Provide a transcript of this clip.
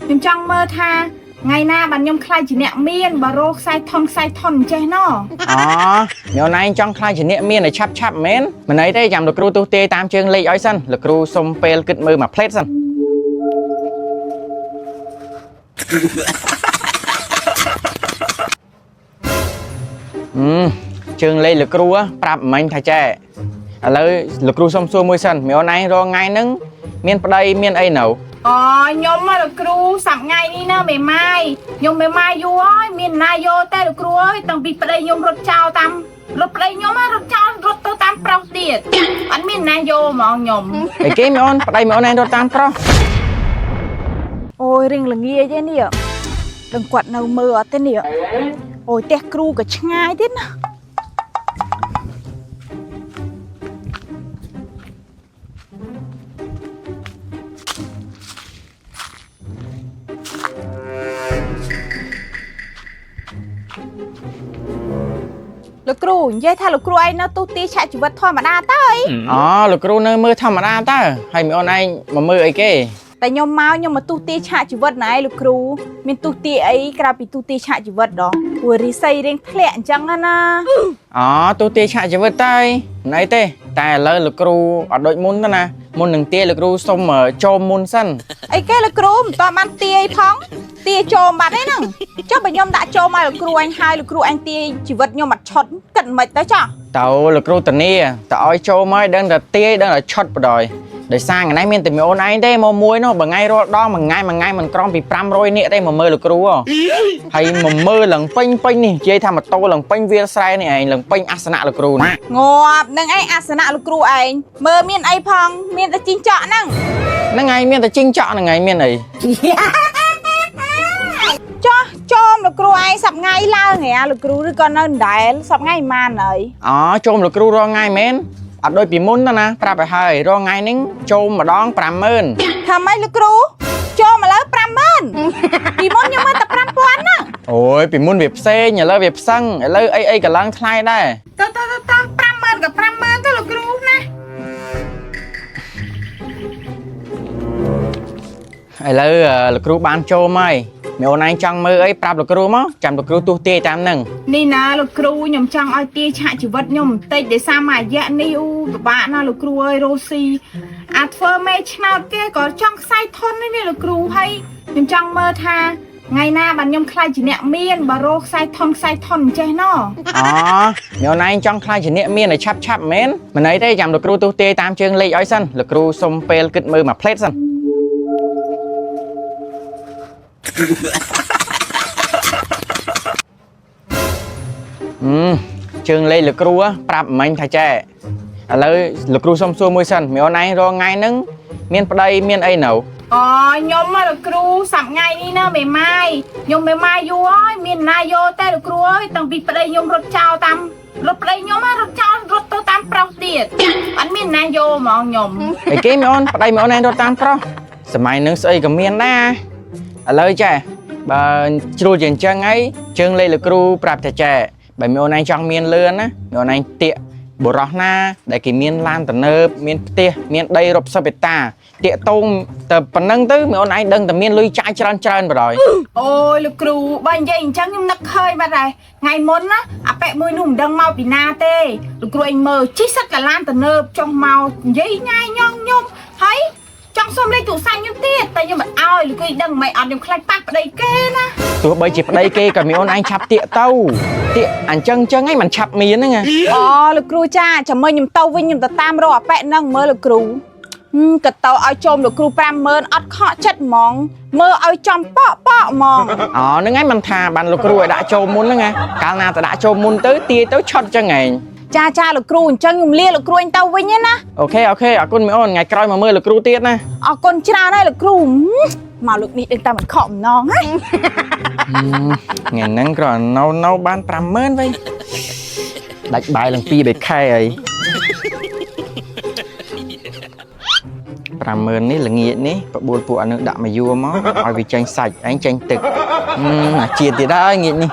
ខ្ញុំចង់មើលថាថ្ងៃណាបានខ្ញុំខ្លាចជាអ្នកមានបារោខ្សែធំចេះណអូញ៉ៃចង់ខ្លាចជាអ្នកមានឲ្យឆាប់មែនមិនអីទេចាំលោកគ្រូទស្សទាយតាមជើងលេខឲ្យសិនលោកគ្រូសុំពេលគិតមើលមួយផ្លេតសិនជើងលេខលោកគ្រូប្រាប់មិញថាចេះឥឡូវលោកគ្រូសុំសួរមួយសិនមីអូនឯងរងថ្ងៃហ្នឹងមានប្តីមានអីនៅខ្ញុំលោកគ្រូសប្ថ្ងៃនេះណាមេម៉ាយខ្ញុំមេម៉ាយយូរហើយមានណាយកតែលោកគ្រូអើយតាំងពីប្តីខ្ញុំរត់ចោលតាមរត់ប្តីខ្ញុំរត់ចោលរត់ទៅតាមប្រុសទៀតអត់មានណាយកហ្មងខ្ញុំអីគេមីអូនប្តីមីអូនឯងរត់តាមប្រុសអូយរៀងល្ងាចទេនេះដឹងគាត់នៅមើលអត់ទេនេះអូយផ្ទះគ្រូក៏ឆ្ងាយទៀតណាលោកគ្រូនិយាយថាលោកគ្រូឯងនៅទូទីឆាក់ជីវិតធម្មតាតើលោកគ្រូនៅមើលធម្មតាតើហើយមីអូនឯងមកមើលអីគេតែខ្ញុំមកទូទីឆាក់ជីវិតណែលោកគ្រូមានទូទីអីក្រៅពីទូទីឆាក់ជីវិតដល់ព្រោះរីស័យរៀងធ្លាក់អញ្ចឹងណាទូទីឆាក់ជីវិតតើណៃទេតែឥឡូវលោកគ្រូអត់ដូចមុនទេណាមុននឹងទាយលោកគ្រូសុំចូលមុនសិនអីគេលោកគ្រូមិនតបានទាយផងទាយចូលបាត់ទេហ្នឹងចុះបើខ្ញុំដាក់ចូលមកលោកគ្រូអញហើយលោកគ្រូអញទាយជីវិតខ្ញុំអត់ឆុតគិតមិនទៅចាតើលោកគ្រូតានីតើឲ្យចូលមកដឹងតែទាយដឹងតែឆុតបដ ដោយសារថ្ងៃនេះមានតែមីអូនឯងទេមកមួយនោះបើថ្ងៃរាល់ដងមួយថ្ងៃមិនក្រំពី500នាក់ទេមកមើលលោកគ្រូហើយមកមើលឡើងពេញនេះនិយាយថាម៉ូតូឡើងពេញវាលស្រែនេះឯងឡើងពេញអាសនៈលោកគ្រូណាងាប់នឹងឯងអាសនៈលោកគ្រូឯងមើលមានអីផងមានតែជីងចក់ហ្នឹងឯងមានតែជីងចក់ហ្នឹងឯងមានអីចោះចូលលោកគ្រូឯងសប្ថ្ងៃឡើងហ៎លោកគ្រូឬក៏នៅដដែលសប្ថ្ងៃប៉ុន្មានហើយចូលលោកគ្រូរងថ្ងៃមែនអត់ដូចពីមុនណាប្រាប់ឲ្យហើយរងថ្ងៃនេះចូលម្ដង 50000 ថាម៉េចលោកគ្រូចូលមកលើ 50000 ពីមុនខ្ញុំមើលតែ 5000 ណាអូយពីមុនវាផ្សេងឥឡូវវាផ្សឹងឥឡូវអីក៏ឡើងថ្លៃដែរតើ50000ក៏50000ទៅលោកគ្រូណាឥឡូវលោកគ្រូបានចូលមកមីអូនឯងចង់មើលអីប្រាប់លោកគ្រូមកចាំលោកគ្រូទស្សទាយតាមហ្នឹងនេះណាលោកគ្រូខ្ញុំចង់ឲ្យទាយឆាក់ជីវិតខ្ញុំបន្តិចដោយសារមួយរយៈនេះពិបាកណាលោកគ្រូអើយរស់ស៊ីអាចធ្វើមេឆ្នោតគេក៏ចង់ខ្សែធននេះលោកគ្រូហើយខ្ញុំចង់មើលថាថ្ងៃណាបានខ្ញុំខ្លាចជាអ្នកមានបារោខ្សែធនចេះណមីអូនឯងចង់ខ្លាចជាអ្នកមានឲ្យឆាប់មែនមិនអីទេចាំលោកគ្រូទស្សទាយតាមជើងលេខឲ្យសិនលោកគ្រូសុំពេលគិតមើលមួយផ្លេតសិនជើងលេខលោកគ្រូប្រាប់មិញថាចេះឥឡូវលោកគ្រូសុំសួរមួយសិនមីអូនឯងរងថ្ងៃហ្នឹងមានប្តីមានអីនៅខ្ញុំលោកគ្រូសប្ថ្ងៃនេះណាមេម៉ាយខ្ញុំមេម៉ាយយូរហើយមានណាយកតែលោកគ្រូអើយតាំងពីប្តីខ្ញុំរត់ចោលតាមរត់ប្តីខ្ញុំរត់ចោលរត់ទៅតាមប្រុសទៀតអត់មានណាយកហ្មងខ្ញុំអីគេមីអូនប្តីមីអូនឯងរត់តាមប្រុសសម័យហ្នឹងស្អីក៏មានដែរឥឡូវចេះបើជ្រួលជាអញ្ចឹងអីជើងលេខលោកគ្រូប្រាប់ថាចេះបើមីអូនឯងចង់មានលឿនណាមីអូនឯងតាកបុរសណាដែលគេមានឡានទំនើបមានផ្ទះមានដីរាប់សិបហិកតាតាកតងតែប៉ុណ្្នឹងទៅមីអូនឯងដឹងតែមានលុយចាយច្រើនបដ ாய் អូយលោកគ្រូបើនិយាយអញ្ចឹងខ្ញុំនឹកឃើញបាត់ហើយថ្ងៃមុនណាអាប៉ែមួយនោះមិនដឹងមកពីណាទេលោកគ្រូឯងមើលជិះសិតកាឡានទំនើបចុះមកនិយាយញ៉ៃញងខ្ញុំហើយចង់សុំលេខទូរស័ព្ទខ្ញុំទៀតតែខ្ញុំមិនអោយលោកគ្រូដឹងមិនអត់ខ្ញុំខ្លាចប៉ះប្តីគេណាទោះបីជាប្តីគេក៏មីអូនឯងឆាប់តាកទៅតាកអញ្ចឹងហ្នឹងមិនឆាប់មានហ្នឹងលោកគ្រូចាចាំមើលខ្ញុំទៅវិញខ្ញុំទៅតាមរកអាប៉ែហ្នឹងមើលលោកគ្រូក៏ទៅឲ្យចូលលោកគ្រូ 50000 អត់ខកចិត្តហ្មងមើលឲ្យចំប៉ក់ហ្មងហ្នឹងឯងមិនថាបានលោកគ្រូឲ្យដាក់ចូលមុនហ្នឹងកាលណាទៅដាក់ចូលមុនទៅទាយទៅឆុតចឹងឯងចាលោកគ្រូអញ្ចឹងខ្ញុំលាលោកគ្រូអញទៅវិញណាអូខេអរគុណមីអូនថ្ងៃក្រោយមកមើលលោកគ្រូទៀតណាអរគុណច្រើនហើយលោកគ្រូមកលោកនេះដឹងតែមិនខកម្ដងហ្នឹងថ្ងៃហ្នឹងគ្រាន់នៅបាន 50000 វិញដាច់បាយឡើង2 3ខែហើយ 50000 នេះល្ងាចនេះបបួលពួកអានឹងដាក់មកយួរមកឲ្យវាចេញសាច់ឯងចេញទឹកជាតិទៀតហើយងាកនេះ